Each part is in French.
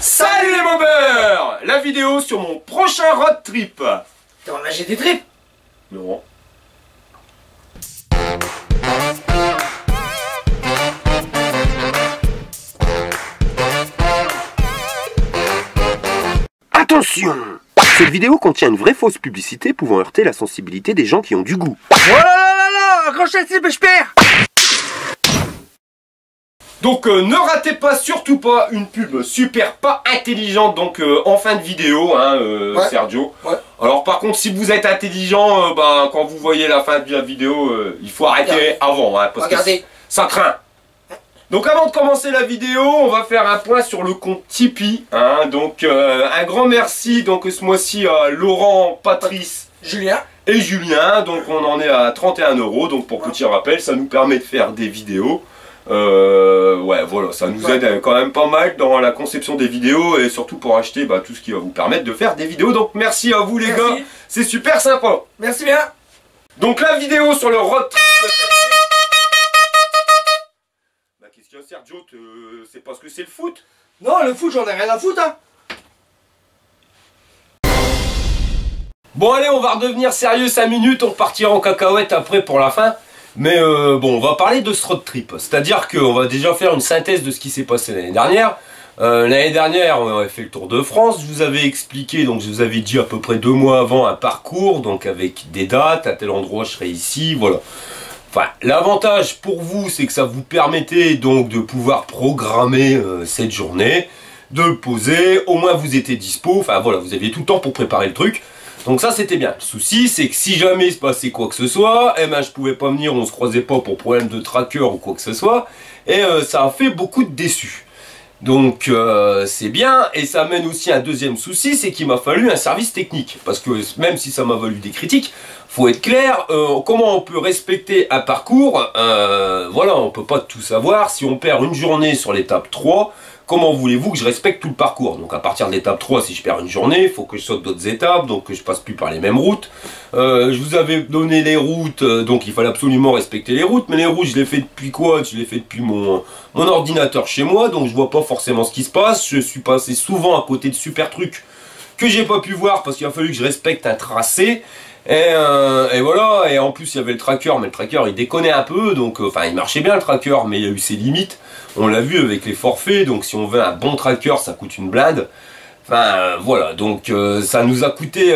Salut les mobeurs! La vidéo sur mon prochain road trip. T'as lâché tes tripes? Non. Attention! Cette vidéo contient une vraie fausse publicité pouvant heurter la sensibilité des gens qui ont du goût. Oh là là là là! Accrochez le slip et je perds! Donc ne ratez pas, surtout pas, une pub super pas intelligente donc en fin de vidéo, hein, Ouais. Sergio. Ouais. Alors par contre, si vous êtes intelligent, quand vous voyez la fin de la vidéo, il faut arrêter Regardez. avant, hein, parce Regardez. que ça craint. Donc avant de commencer la vidéo, on va faire un point sur le compte Tipeee. Hein, donc un grand merci donc ce mois-ci à Laurent, Patrice Julien. et Julien. Donc on en est à 31 €. Donc pour petit rappel, ça nous permet de faire des vidéos. Ouais, voilà, ça nous aide quand même pas mal dans la conception des vidéos et surtout pour acheter tout ce qui va vous permettre de faire des vidéos. Donc merci à vous les Merci. gars, c'est super sympa. Merci bien. Donc la vidéo sur le road trip. Qu'est-ce qu'il y a, Sergio? C'est parce que c'est le foot? Non, le foot, j'en ai rien à foutre, hein. Bon allez, on va redevenir sérieux 5 minutes, on repartira en cacahuète après pour la fin. Mais bon, on va parler de ce road trip. C'est-à-dire qu'on va déjà faire une synthèse de ce qui s'est passé l'année dernière. L'année dernière, on avait fait le Tour de France. Je vous avais expliqué, donc je vous avais dit à peu près 2 mois avant un parcours, donc avec des dates, à tel endroit je serai ici, voilà. Enfin, l'avantage pour vous, c'est que ça vous permettait donc de pouvoir programmer cette journée, de le poser, au moins vous étiez dispo, enfin voilà, vous aviez tout le temps pour préparer le truc. Donc ça c'était bien. Le souci c'est que si jamais il se passait quoi que ce soit, eh ben je pouvais pas venir, on se croisait pas pour problème de tracker ou quoi que ce soit, et ça a fait beaucoup de déçus. Donc c'est bien, et ça amène aussi un deuxième souci, c'est qu'il m'a fallu un service technique. Parce que même si ça m'a valu des critiques, faut être clair, comment on peut respecter un parcours, voilà, on peut pas tout savoir. Si on perd une journée sur l'étape 3, comment voulez-vous que je respecte tout le parcours? Donc à partir de l'étape 3, si je perds une journée, il faut que je saute d'autres étapes, donc que je passe plus par les mêmes routes. Je vous avais donné les routes, donc il fallait absolument respecter les routes, mais les routes je les fais depuis quoi? Je les fais depuis mon ordinateur chez moi, donc je vois pas forcément ce qui se passe. Je suis passé souvent à côté de super trucs que j'ai pas pu voir parce qu'il a fallu que je respecte un tracé. Et voilà, et en plus il y avait le tracker, mais le tracker il déconnait un peu, donc enfin il marchait bien le tracker, mais il y a eu ses limites. On l'a vu avec les forfaits, donc si on veut un bon tracker ça coûte une blinde. Enfin voilà, donc ça nous a coûté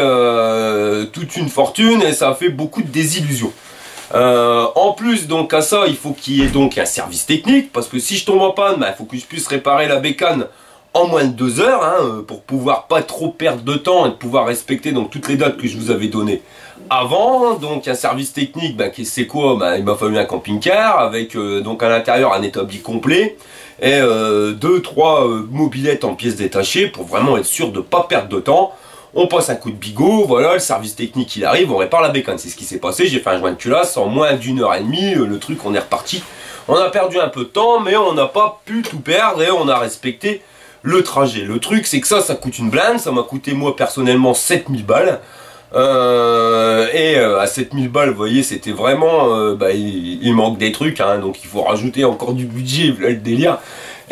toute une fortune et ça a fait beaucoup de désillusions. En plus donc à ça il faut qu'il y ait donc un service technique, parce que si je tombe en panne, il faut que je puisse réparer la bécane en moins de 2 heures, hein, pour pouvoir pas trop perdre de temps et de pouvoir respecter donc toutes les dates que je vous avais données avant. Donc un service technique, c'est quoi? Il m'a fallu un camping-car avec donc à l'intérieur un établi complet et 2-3 mobylettes en pièces détachées pour vraiment être sûr de pas perdre de temps. On passe un coup de bigot, voilà, le service technique il arrive, on répare la bécane. C'est ce qui s'est passé, j'ai fait un joint de culasse en moins d'1h30, le truc on est reparti. On a perdu un peu de temps, mais on n'a pas pu tout perdre et on a respecté le trajet. Le truc c'est que ça coûte une blinde, ça m'a coûté moi personnellement 7000 balles. À 7000 balles, vous voyez, c'était vraiment, il manque des trucs, hein, donc il faut rajouter encore du budget, là, le délire.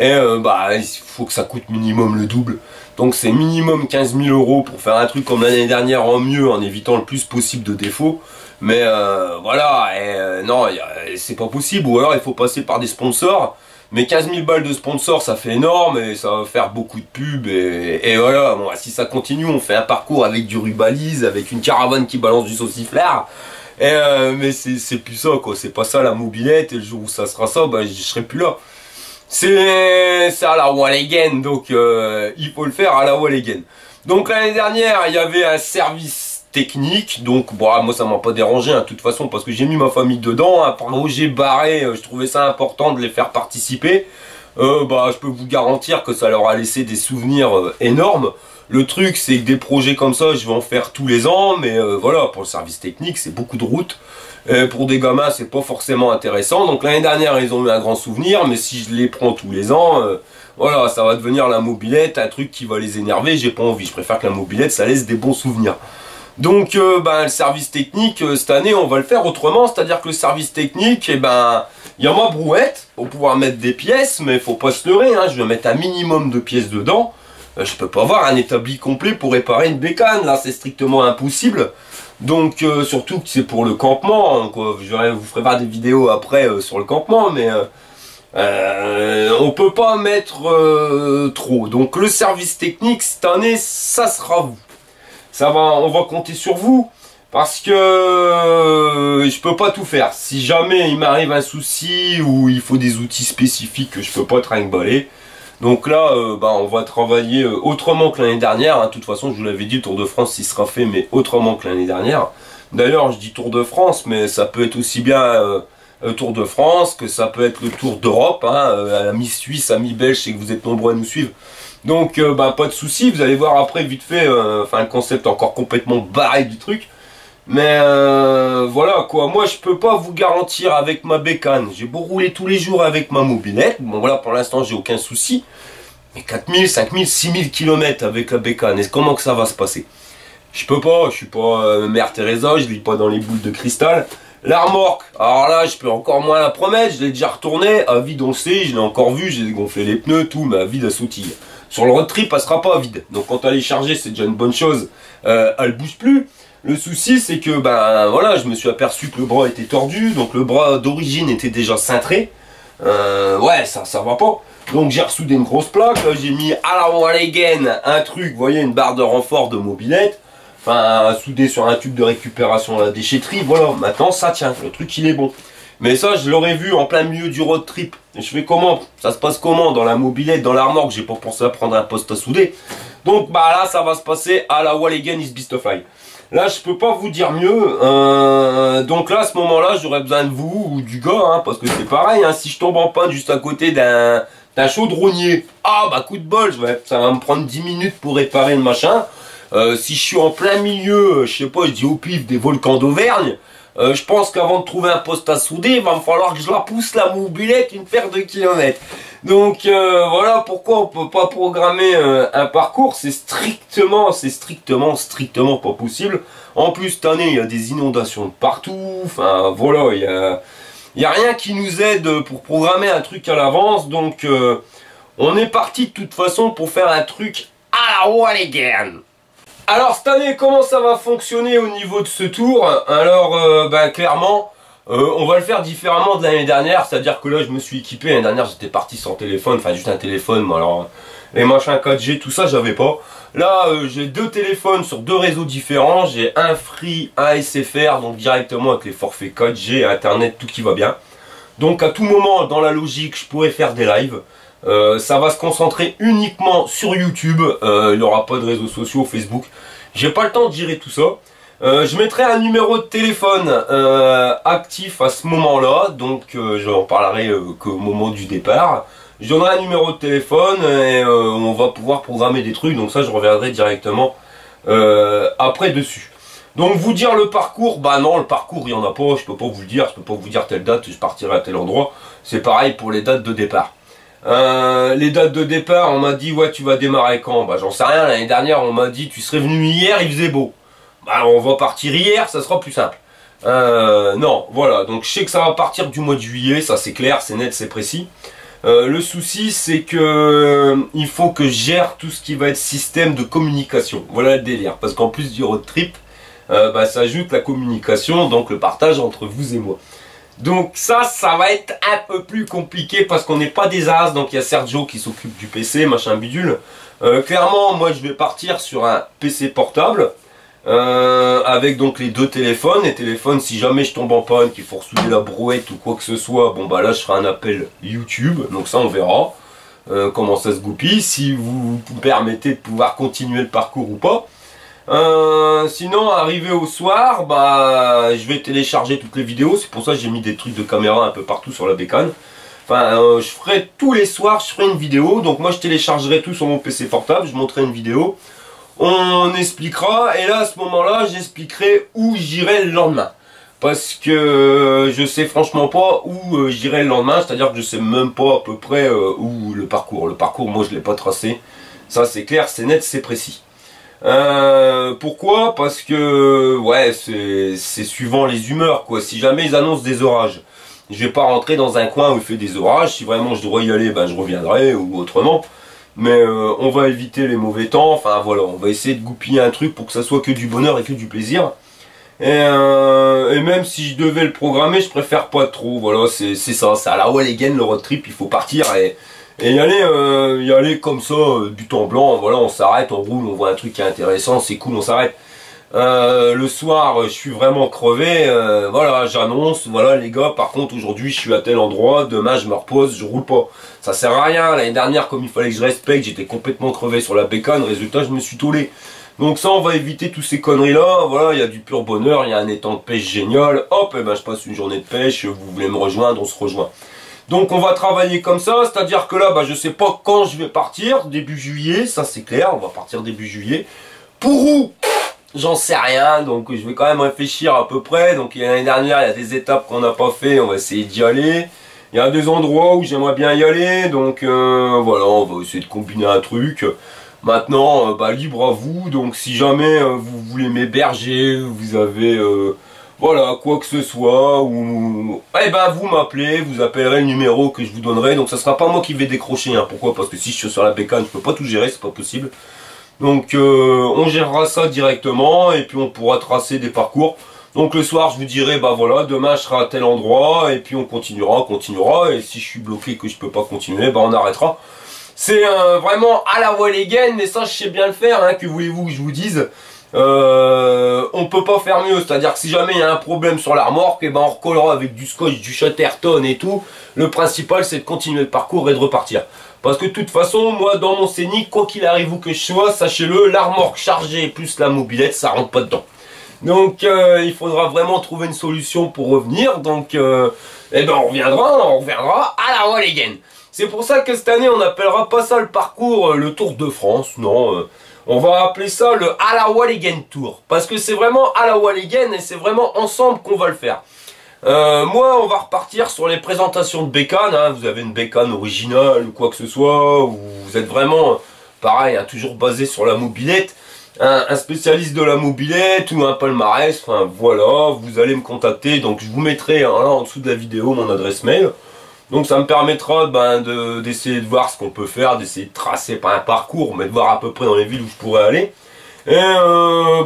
Et il faut que ça coûte minimum le double. Donc c'est minimum 15 000 € pour faire un truc comme l'année dernière en mieux, en évitant le plus possible de défauts. Mais voilà, non, c'est pas possible, ou alors il faut passer par des sponsors. Mais 15 000 balles de sponsor, ça fait énorme et ça va faire beaucoup de pubs. Et voilà, bon, si ça continue, on fait un parcours avec du rubalise, avec une caravane qui balance du sauciflard. Mais c'est plus ça, quoi. C'est pas ça la mobilette. Et le jour où ça sera ça, je serai plus là. C'est à la wall again. Donc il faut le faire à la wall again. Donc l'année dernière, il y avait un service technique, donc moi ça m'a pas dérangé, de toute façon, parce que j'ai mis ma famille dedans. Un projet barré, je trouvais ça important de les faire participer. Je peux vous garantir que ça leur a laissé des souvenirs énormes. Le truc c'est que des projets comme ça je vais en faire tous les ans, mais voilà, pour le service technique c'est beaucoup de route. Pour des gamins c'est pas forcément intéressant. Donc l'année dernière ils ont eu un grand souvenir, mais si je les prends tous les ans, voilà, ça va devenir la mobilette, un truc qui va les énerver. J'ai pas envie, je préfère que la mobilette ça laisse des bons souvenirs. Donc le service technique cette année on va le faire autrement, c'est-à-dire que le service technique, il y a ma brouette pour pouvoir mettre des pièces, mais faut pas se leurrer, hein, je vais mettre un minimum de pièces dedans. je peux pas avoir un établi complet pour réparer une bécane, là c'est strictement impossible. Donc surtout que c'est pour le campement, quoi. Je vous ferai pas des vidéos après sur le campement, mais on peut pas mettre trop. Donc le service technique cette année, ça sera vous. On va compter sur vous. Parce que je peux pas tout faire. Si jamais il m'arrive un souci ou il faut des outils spécifiques que je peux pas trimballer. Donc là, on va travailler autrement que l'année dernière. Hein. De toute façon, je vous l'avais dit, le Tour de France, il sera fait, mais autrement que l'année dernière. D'ailleurs, je dis Tour de France, mais ça peut être aussi bien Tour de France que ça peut être le Tour d'Europe. Hein, à mi-Suisse, à mi-Belge, je sais que vous êtes nombreux à nous suivre. Donc, pas de souci. Vous allez voir après, vite fait, le concept encore complètement barré du truc. Mais voilà quoi, moi je peux pas vous garantir avec ma bécane. J'ai beau rouler tous les jours avec ma mobilette. Bon voilà, pour l'instant j'ai aucun souci. Mais 4000, 5000, 6000 km avec la bécane, et comment que ça va se passer? Je peux pas, je suis pas Mère Teresa, je lis pas dans les boules de cristal. La remorque, alors là je peux encore moins la promettre, je l'ai déjà retournée, à vide on le sait, je l'ai encore vu, j'ai gonflé les pneus, tout, mais à vide elle sautille. Sur le road trip elle sera pas à vide, donc quand elle est chargée c'est déjà une bonne chose, elle bouge plus. Le souci c'est que voilà, je me suis aperçu que le bras était tordu, donc le bras d'origine était déjà cintré. Ouais, ça va pas. Donc j'ai ressoudé une grosse plaque, là j'ai mis à la Walligan un truc, vous voyez, une barre de renfort de mobilette. Enfin, soudé sur un tube de récupération à la déchetterie, voilà, maintenant ça tient, le truc il est bon. Mais ça je l'aurais vu en plein milieu du road trip. Et je fais comment? Ça se passe comment dans la mobilette, dans la remorque? J'ai pas pensé à prendre un poste à souder. Donc là ça va se passer à la Walligan is Bistofly. Là, je peux pas vous dire mieux. Donc là, à ce moment-là, j'aurais besoin de vous ou du gars, hein, parce que c'est pareil. Hein, si je tombe en panne juste à côté d'un chaudronnier, coup de bol, ça va me prendre 10 minutes pour réparer le machin. Si je suis en plein milieu, je sais pas, je dis au pif des volcans d'Auvergne, je pense qu'avant de trouver un poste à souder, il va me falloir que je la pousse la mobilette une paire de kilomètres. Donc voilà pourquoi on peut pas programmer un parcours, c'est strictement pas possible. En plus cette année il y a des inondations de partout, enfin voilà, il y a rien qui nous aide pour programmer un truc à l'avance, donc on est parti de toute façon pour faire un truc à la Walligan. Alors cette année, comment ça va fonctionner au niveau de ce tour? Alors clairement, on va le faire différemment de l'année dernière, c'est-à-dire que là je me suis équipé. L'année dernière j'étais parti sans téléphone, enfin juste un téléphone, mais alors les machins 4G, tout ça j'avais pas. Là j'ai deux téléphones sur deux réseaux différents, j'ai un Free, un SFR, donc directement avec les forfaits 4G, internet, tout qui va bien. Donc à tout moment dans la logique je pourrais faire des lives. Ça va se concentrer uniquement sur YouTube, il n'y aura pas de réseaux sociaux, Facebook. J'ai pas le temps de gérer tout ça. Je mettrai un numéro de téléphone actif à ce moment-là, donc j'en parlerai qu'au moment du départ. Je donnerai un numéro de téléphone et on va pouvoir programmer des trucs, donc ça je reviendrai directement après dessus. Donc vous dire le parcours, non le parcours il n'y en a pas, je peux pas vous le dire, je peux pas vous dire telle date, je partirai à tel endroit. C'est pareil pour les dates de départ. Les dates de départ, on m'a dit ouais tu vas démarrer quand? J'en sais rien, l'année dernière on m'a dit tu serais venu hier, il faisait beau. On va partir hier, ça sera plus simple. Non, voilà, donc je sais que ça va partir du mois de juillet, ça c'est clair, c'est net, c'est précis. Le souci c'est que il faut que je gère tout ce qui va être système de communication. Voilà le délire, parce qu'en plus du road trip, ça ajoute la communication, donc le partage entre vous et moi. Donc ça va être un peu plus compliqué parce qu'on n'est pas des as, donc il y a Sergio qui s'occupe du PC, machin bidule. Clairement, moi je vais partir sur un PC portable avec donc les deux téléphones. Les téléphones, si jamais je tombe en panne, qu'il faut ressouder la brouette ou quoi que ce soit, là je ferai un appel YouTube, donc ça on verra comment ça se goupille, si vous vous permettez de pouvoir continuer le parcours ou pas. Sinon arrivé au soir je vais télécharger toutes les vidéos, c'est pour ça que j'ai mis des trucs de caméra un peu partout sur la bécane. Enfin je ferai tous les soirs, je ferai une vidéo, donc moi je téléchargerai tout sur mon PC portable, je montrerai une vidéo, on expliquera, et là à ce moment là j'expliquerai où j'irai le lendemain, parce que je sais franchement pas où j'irai le lendemain, c'est à dire que je sais même pas à peu près où le parcours moi je l'ai pas tracé, ça c'est clair, c'est net, c'est précis. Pourquoi? Parce que ouais c'est suivant les humeurs quoi. Si jamais ils annoncent des orages, je vais pas rentrer dans un coin où il fait des orages. Si vraiment je dois y aller, je reviendrai ou autrement. Mais on va éviter les mauvais temps, enfin voilà, on va essayer de goupiller un truc pour que ça soit que du bonheur et que du plaisir. Et même si je devais le programmer, je préfère pas trop, voilà, c'est ça, c'est à la Wall again le road trip, il faut partir et y aller comme ça, du temps blanc, voilà, on s'arrête, on roule, on voit un truc qui est intéressant, c'est cool, on s'arrête. Le soir, je suis vraiment crevé, voilà, j'annonce, voilà les gars, par contre aujourd'hui je suis à tel endroit, demain je me repose, je roule pas. Ça sert à rien, l'année dernière comme il fallait que je respecte, j'étais complètement crevé sur la bécane, résultat je me suis tollé. Donc ça on va éviter tous ces conneries là, voilà, il y a du pur bonheur, il y a un étang de pêche génial, hop, et ben je passe une journée de pêche, vous voulez me rejoindre, on se rejoint. Donc on va travailler comme ça, c'est-à-dire que là, bah, je sais pas quand je vais partir, début juillet, ça c'est clair, on va partir début juillet. Pour où? J'en sais rien, donc je vais quand même réfléchir à peu près. Donc l'année dernière, il y a des étapes qu'on n'a pas fait, on va essayer d'y aller. Il y a des endroits où j'aimerais bien y aller, donc voilà, on va essayer de combiner un truc. Maintenant, bah, libre à vous, donc si jamais vous voulez m'héberger, vous avez voilà, quoi que ce soit, ou eh ben vous m'appelez, vous appellerez le numéro que je vous donnerai, donc ça sera pas moi qui vais décrocher, hein. Pourquoi? Parce que si je suis sur la bécane, je peux pas tout gérer, c'est pas possible. Donc on gérera ça directement et puis on pourra tracer des parcours. Donc le soir je vous dirai bah voilà, demain je serai à tel endroit et puis on continuera, et si je suis bloqué que je peux pas continuer, bah on arrêtera. C'est vraiment à la Wall again, mais ça je sais bien le faire, hein, que voulez-vous que je vous dise. On peut pas faire mieux, c'est-à-dire que si jamais il y a un problème sur la remorque, et ben on recollera avec du scotch, du Chatterton et tout. Le principal c'est de continuer le parcours et de repartir. Parce que de toute façon, moi dans mon scénic, quoi qu'il arrive où que je sois, sachez-le, la remorque chargée plus la mobilette, ça rentre pas dedans. Donc il faudra vraiment trouver une solution pour revenir. Donc eh ben on reviendra à la Wall again. C'est pour ça que cette année on n'appellera pas ça le parcours le Tour de France, non. On va appeler ça le à la Wall again Tour. Parce que c'est vraiment à la Wall again et c'est vraiment ensemble qu'on va le faire. Moi on va repartir sur les présentations de bécane, hein. Vous avez une bécane originale ou quoi que ce soit, ou vous êtes vraiment pareil, hein, toujours basé sur la mobilette, un spécialiste de la mobilette ou un palmarès, enfin voilà, vous allez me contacter, donc je vous mettrai hein, là en dessous de la vidéo mon adresse mail. Donc ça me permettra d'essayer de voir ce qu'on peut faire, d'essayer de tracer pas un parcours, mais de voir à peu près dans les villes où je pourrais aller. Et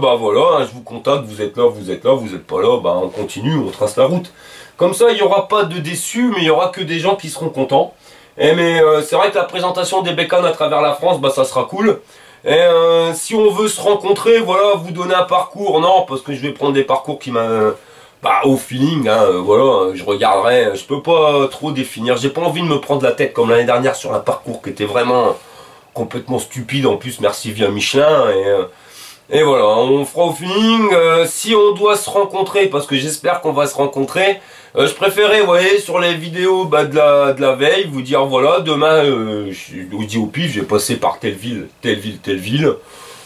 bah voilà, hein, je vous contacte, vous êtes là, vous êtes pas là, bah on continue, on trace la route. Comme ça, il n'y aura pas de déçus, mais il n'y aura que des gens qui seront contents. Et mais c'est vrai que la présentation des bécanes à travers la France, bah ça sera cool. Et si on veut se rencontrer, voilà, vous donner un parcours, non, parce que je vais prendre des parcours qui m'a... Bah au feeling, hein, voilà, je regarderai, je peux pas trop définir, j'ai pas envie de me prendre la tête comme l'année dernière sur un parcours qui était vraiment complètement stupide, en plus merci via Michelin, et voilà, on fera au feeling. Si on doit se rencontrer, parce que j'espère qu'on va se rencontrer, je préférais, vous voyez, sur les vidéos de la veille, vous dire voilà, demain, je vous dis au pif, je vais passer par telle ville, telle ville.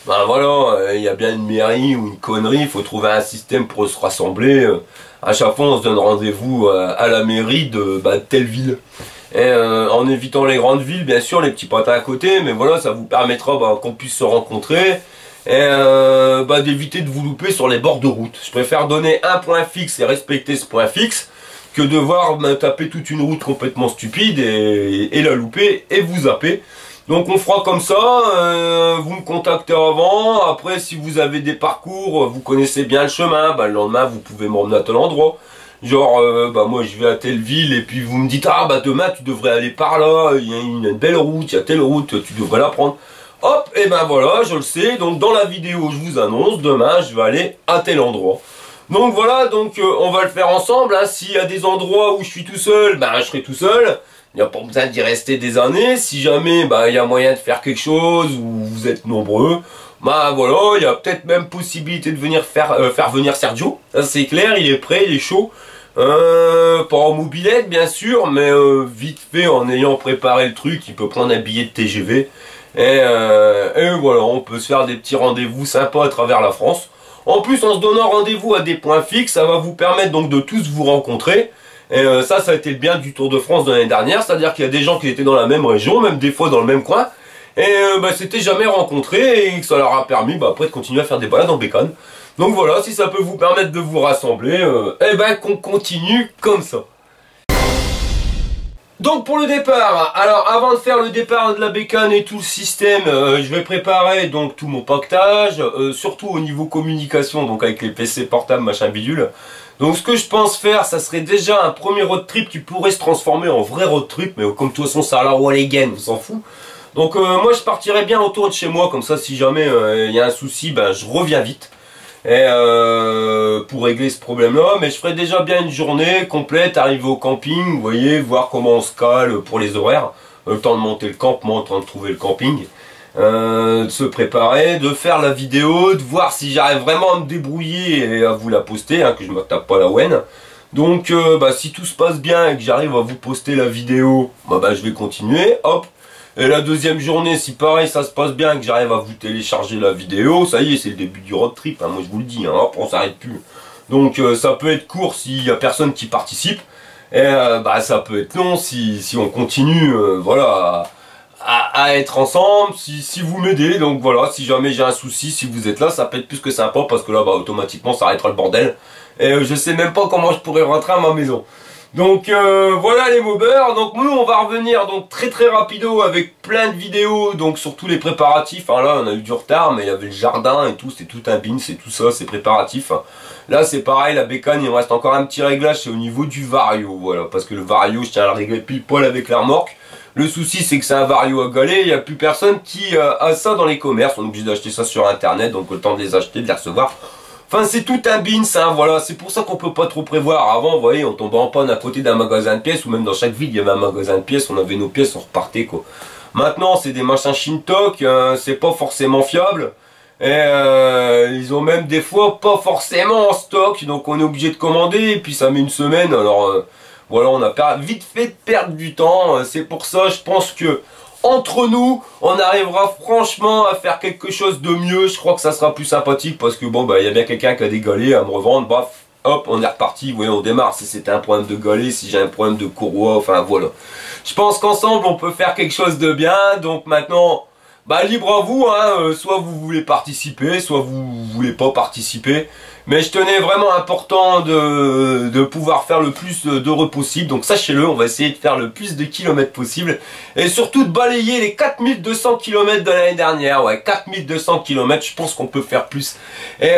Ben voilà, il y a bien une mairie ou une connerie, il faut trouver un système pour se rassembler. À chaque fois, on se donne rendez-vous à la mairie de telle ville. Et en évitant les grandes villes, bien sûr, les petits patins à côté, mais voilà, ça vous permettra qu'on puisse se rencontrer et d'éviter de vous louper sur les bords de route. Je préfère donner un point fixe et respecter ce point fixe que devoir me taper toute une route complètement stupide et la louper et vous zapper. Donc on fera comme ça, vous me contactez avant, après si vous avez des parcours, vous connaissez bien le chemin, le lendemain vous pouvez m'emmener à tel endroit. Genre, moi je vais à telle ville et puis vous me dites, ah demain tu devrais aller par là, il y a une belle route, il y a telle route, tu devrais la prendre. Hop, et ben voilà, je le sais, donc dans la vidéo je vous annonce, demain je vais aller à tel endroit. Donc voilà, donc on va le faire ensemble, hein. S'il y a des endroits où je suis tout seul, je serai tout seul. Il n'y a pas besoin d'y rester des années. Si jamais il y a moyen de faire quelque chose où vous êtes nombreux, voilà, il y a peut-être même possibilité de venir faire venir Sergio. Ça c'est clair, il est prêt, il est chaud. Pas en mobilette bien sûr, mais vite fait en ayant préparé le truc, il peut prendre un billet de TGV. Et voilà, on peut se faire des petits rendez-vous sympas à travers la France. En plus, en se donnant rendez-vous à des points fixes, ça va vous permettre donc de tous vous rencontrer. Et ça a été le bien du Tour de France de l'année dernière, c'est-à-dire qu'il y a des gens qui étaient dans la même région, même des fois dans le même coin, et s'étaient jamais rencontrés, et que ça leur a permis après de continuer à faire des balades en bécane. Donc voilà, si ça peut vous permettre de vous rassembler, qu'on continue comme ça. Donc pour le départ, alors avant de faire le départ de la bécane et tout le système, je vais préparer donc tout mon pactage, surtout au niveau communication, donc avec les PC portables, machin bidule. Donc ce que je pense faire, ça serait déjà un premier road trip qui pourrait se transformer en vrai road trip, mais comme de toute façon c'est à la Walligen, on s'en fout. Donc moi je partirais bien autour de chez moi, comme ça si jamais il y a un souci, ben je reviens vite. Et pour régler ce problème là, mais je ferai déjà bien une journée complète, arriver au camping, vous voyez, voir comment on se cale pour les horaires, le temps de monter le campement, en train de trouver le camping, de se préparer, de faire la vidéo, de voir si j'arrive vraiment à me débrouiller et à vous la poster, hein, que je me tape pas la ouenne. Donc si tout se passe bien et que j'arrive à vous poster la vidéo, je vais continuer, hop. Et la deuxième journée, si pareil ça se passe bien, que j'arrive à vous télécharger la vidéo, ça y est, c'est le début du road trip, hein, moi je vous le dis, hein, hop, on s'arrête plus. Donc ça peut être court s'il y a personne qui participe, et ça peut être long si on continue voilà, à être ensemble, si vous m'aidez, donc voilà, si jamais j'ai un souci, si vous êtes là, ça peut être plus que sympa, parce que là, automatiquement, ça arrêtera le bordel, et je sais même pas comment je pourrais rentrer à ma maison. Donc voilà les mobers, donc nous on va revenir donc très rapido avec plein de vidéos donc sur tous les préparatifs, hein, là on a eu du retard mais il y avait le jardin et tout, c'est tout un bin, c'est tout ça, c'est préparatif. Là c'est pareil, la bécane il me reste encore un petit réglage, c'est au niveau du vario, voilà, parce que le vario je tiens à le régler pile poil avec la remorque. Le souci c'est que c'est un vario à galet, il n'y a plus personne qui a ça dans les commerces, on est obligé d'acheter ça sur internet, donc le temps de les acheter, de les recevoir. Enfin c'est tout un bins, hein, voilà, c'est pour ça qu'on peut pas trop prévoir. Avant, vous voyez, on tombait en panne à côté d'un magasin de pièces, ou même dans chaque ville il y avait un magasin de pièces, on avait nos pièces, on repartait quoi. Maintenant c'est des machins Shintok, c'est pas forcément fiable, et ils ont même des fois pas forcément en stock, donc on est obligé de commander, et puis ça met une semaine, alors voilà, on a vite fait de perdre du temps, c'est pour ça je pense que entre nous, on arrivera franchement à faire quelque chose de mieux. Je crois que ça sera plus sympathique parce que bon, il y a bien quelqu'un qui a des galets à me revendre. Bref, hop, on est reparti. Vous voyez, on démarre. Si c'était un problème de galet, si j'ai un problème de courroie, enfin voilà. Je pense qu'ensemble, on peut faire quelque chose de bien. Donc maintenant, libre à vous, hein. Soit vous voulez participer, soit vous voulez pas participer. Mais je tenais vraiment important de pouvoir faire le plus d'heureux possible. Donc sachez-le, on va essayer de faire le plus de kilomètres possible. Et surtout de balayer les 4200 km de l'année dernière. Ouais, 4200 km, je pense qu'on peut faire plus. Et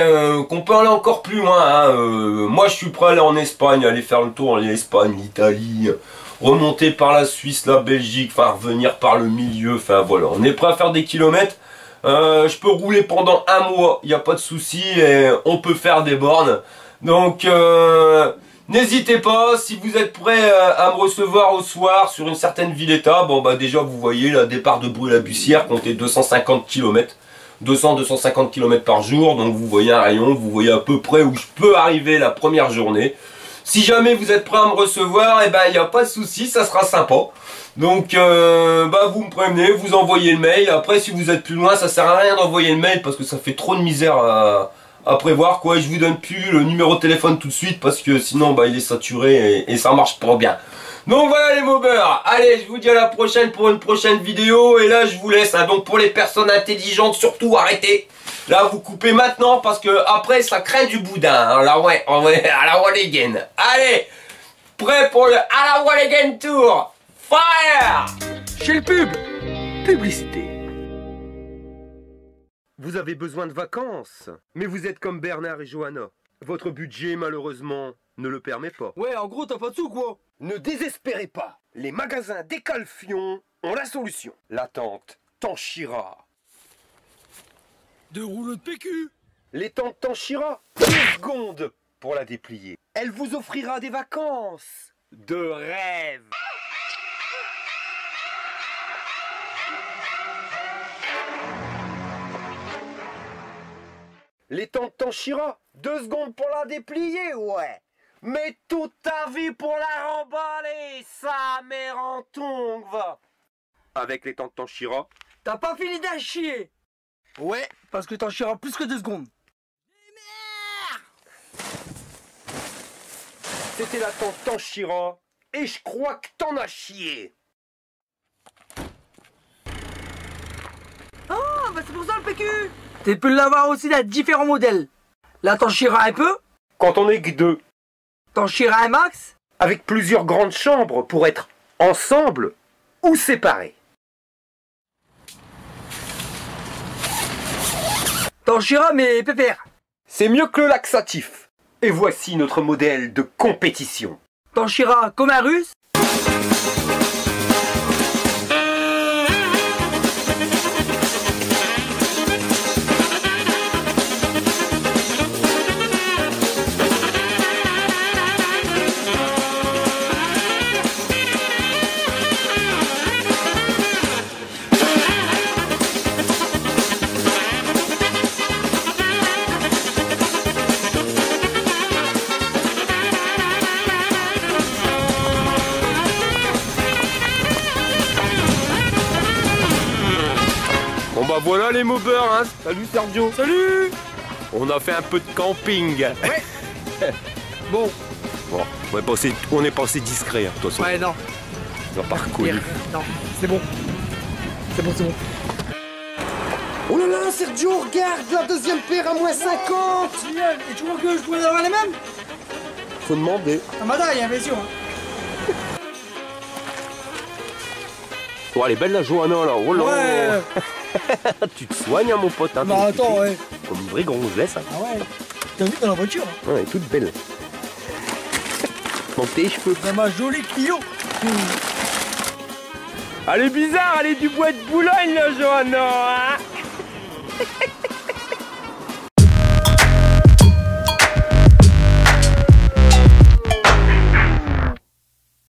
qu'on peut aller encore plus loin. Hein. Moi je suis prêt à aller en Espagne, aller faire le tour en Espagne, l'Italie, remonter par la Suisse, la Belgique, enfin revenir par le milieu. Enfin voilà, on est prêt à faire des kilomètres. Je peux rouler pendant un mois, il n'y a pas de souci, et on peut faire des bornes. Donc n'hésitez pas, si vous êtes prêt à me recevoir au soir sur une certaine ville-état, déjà vous voyez le départ de Brûle-la-Bussière, comptez 250 km, 200-250 km par jour, donc vous voyez un rayon, vous voyez à peu près où je peux arriver la première journée. Si jamais vous êtes prêt à me recevoir, il n'y a pas de souci, ça sera sympa. Donc vous me prévenez, vous envoyez le mail. Après si vous êtes plus loin, ça sert à rien d'envoyer le mail parce que ça fait trop de misère à prévoir quoi. Je vous donne plus le numéro de téléphone tout de suite parce que sinon il est saturé et ça marche pas bien. Donc voilà les mobers, allez je vous dis à la prochaine pour une prochaine vidéo. Et là je vous laisse, hein. Donc pour les personnes intelligentes, surtout arrêtez. Là vous coupez maintenant parce que après ça craint du boudin, hein. Là ouais, à la Walligen. Allez, prêt pour le à la Walligen Tour. Fire! Chez le pub. Publicité. Vous avez besoin de vacances, mais vous êtes comme Bernard et Johanna. Votre budget, malheureusement, ne le permet pas. Ouais, en gros, t'as pas de sous, quoi. Ne désespérez pas. Les magasins Décalfion ont la solution. La tente Tanchira. 2 rouleaux de PQ. Les tentes Tanchira, 2 secondes pour la déplier. Elle vous offrira des vacances de rêve. Les tentes Tanchira, 2 secondes pour la déplier, ouais. Mais toute ta vie pour la remballer, sa mère en tongue, va. Avec les tentes Tanchira. T'as pas fini d'un chier. Ouais, parce que t'en chieras plus que 2 secondes. C'était la tente Tanchira, et je crois que t'en as chié. Ah, c'est pour ça le PQ. Tu peux l'avoir aussi dans différents modèles. Là, t'en chieras un peu. Quand on est que 2. T'en chieras un max. Avec plusieurs grandes chambres pour être ensemble ou séparés. Tanchira, mais pépère. C'est mieux que le laxatif. Et voici notre modèle de compétition. Tanchira comme un russe. Bon bah voilà les mobbers, hein. Salut Sergio. Salut. On a fait un peu de camping. Ouais. Bon. Bon, on est passé discret, hein, de toute façon. Ouais, non. On n'a pas reconnu. Non, c'est bon. C'est bon, c'est bon. Oh là là, Sergio, regarde la deuxième paire à moins 50. Génial. Et tu crois que je pourrais avoir les mêmes? Faut demander. À ma taille, bien sûr. Oh, elle est belle la Johanna là. Oh là. Ouais. Tu te soignes, hein, mon pote. Hein, Bah attends, ouais. Comme une vraie gonzesse. Hein. Ah ouais. T'as vu dans la voiture? Ouais, elle est toute belle. Monte tes cheveux. Dans ma jolie Clio. Elle est bizarre, elle est du bois de Boulogne la Johanna. Hein.